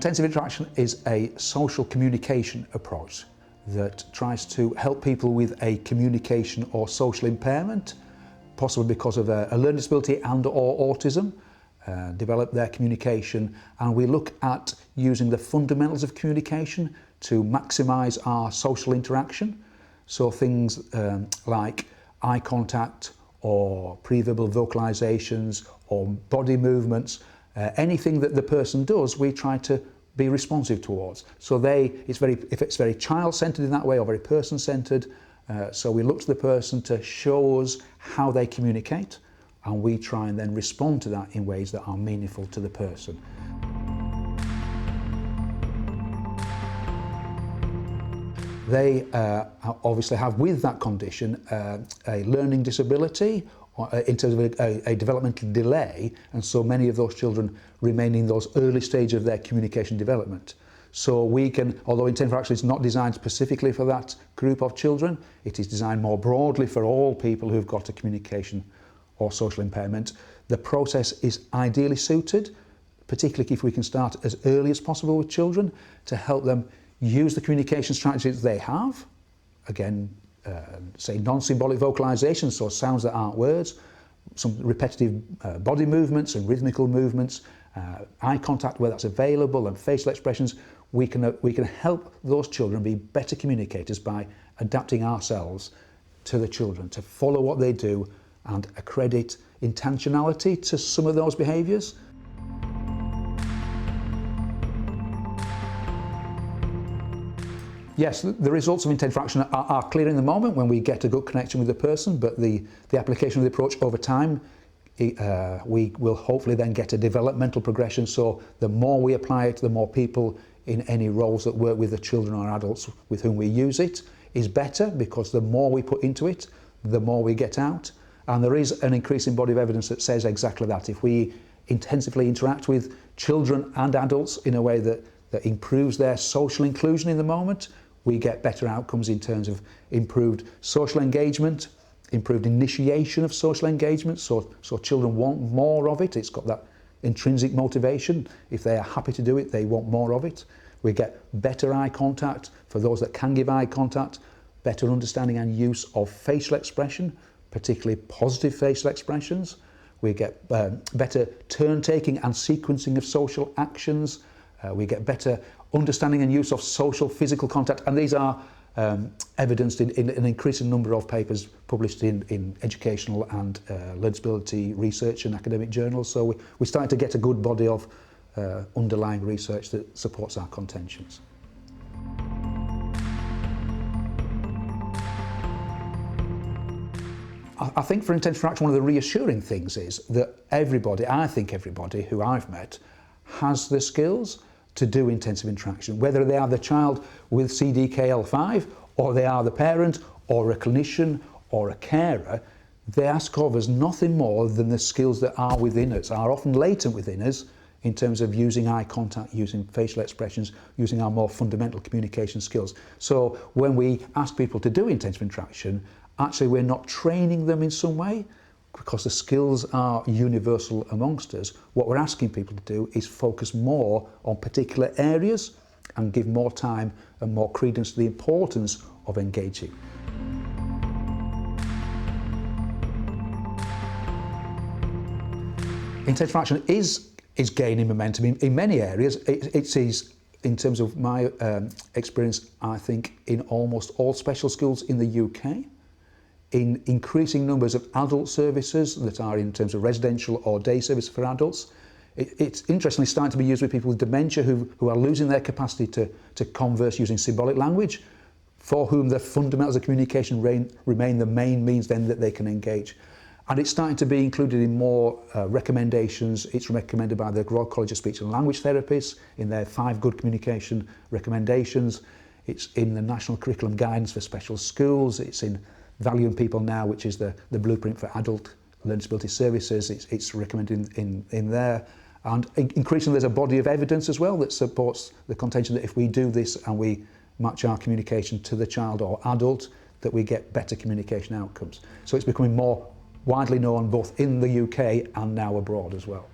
Intensive interaction is a social communication approach that tries to help people with a communication or social impairment, possibly because of a learning disability and or autism, develop their communication, and we look at using the fundamentals of communication to maximise our social interaction. So things like eye contact or pre-verbal vocalisations or body movements, anything that the person does, we try to be responsive towards. So if it's very child-centred in that way or very person-centred, so we look to the person to show us how they communicate, and we try and then respond to that in ways that are meaningful to the person. They obviously have with that condition a learning disability in terms of a developmental delay, and so many of those children remain in those early stages of their communication development. So we can, although Intensive Interaction is not designed specifically for that group of children, it is designed more broadly for all people who've got a communication or social impairment. The process is ideally suited, particularly if we can start as early as possible with children to help them use the communication strategies they have. Again, say non-symbolic vocalisations, so sounds that aren't words, some repetitive body movements and rhythmical movements, eye contact where that's available, and facial expressions. We can help those children be better communicators by adapting ourselves to the children, to follow what they do and accredit intentionality to some of those behaviours. Yes, the results of intensive interaction are clear in the moment when we get a good connection with the person, but the application of the approach over time, we will hopefully then get a developmental progression. So the more we apply it, the more people in any roles that work with the children or adults with whom we use it is better, because the more we put into it, the more we get out. And there is an increasing body of evidence that says exactly that. If we intensively interact with children and adults in a way that improves their social inclusion in the moment, we get better outcomes in terms of improved social engagement, improved initiation of social engagement, so children want more of it. It's got that intrinsic motivation. If they are happy to do it, they want more of it. We get better eye contact for those that can give eye contact, better understanding and use of facial expression, particularly positive facial expressions. We get better turn-taking and sequencing of social actions. We get better understanding and use of social physical contact, and these are evidenced in an increasing number of papers published in educational and learning disability research and academic journals. So we're starting to get a good body of underlying research that supports our contentions. I think for intensive interaction, one of the reassuring things is that I think everybody who I've met has the skills to do intensive interaction, whether they are the child with CDKL5 or they are the parent or a clinician or a carer. They ask of us nothing more than the skills that are within us, are often latent within us, in terms of using eye contact, using facial expressions, using our more fundamental communication skills. So when we ask people to do intensive interaction, actually we're not training them in some way, because the skills are universal amongst us. What we're asking people to do is focus more on particular areas and give more time and more credence to the importance of engaging. Intensive interaction is gaining momentum in many areas. It is, in terms of my experience, I think, in almost all special schools in the UK. In increasing numbers of adult services that are in terms of residential or day service for adults. It's interestingly starting to be used with people with dementia who are losing their capacity to converse using symbolic language, for whom the fundamentals of communication remain the main means then that they can engage. And it's starting to be included in more recommendations. It's recommended by the Royal College of Speech and Language Therapists in their 5 good communication recommendations. It's in the National Curriculum Guidance for Special Schools. It's in Value in People Now, which is the blueprint for adult learning disability services. It's recommended in there. And increasingly there's a body of evidence as well that supports the contention that if we do this and we match our communication to the child or adult, that we get better communication outcomes. So it's becoming more widely known both in the UK and now abroad as well.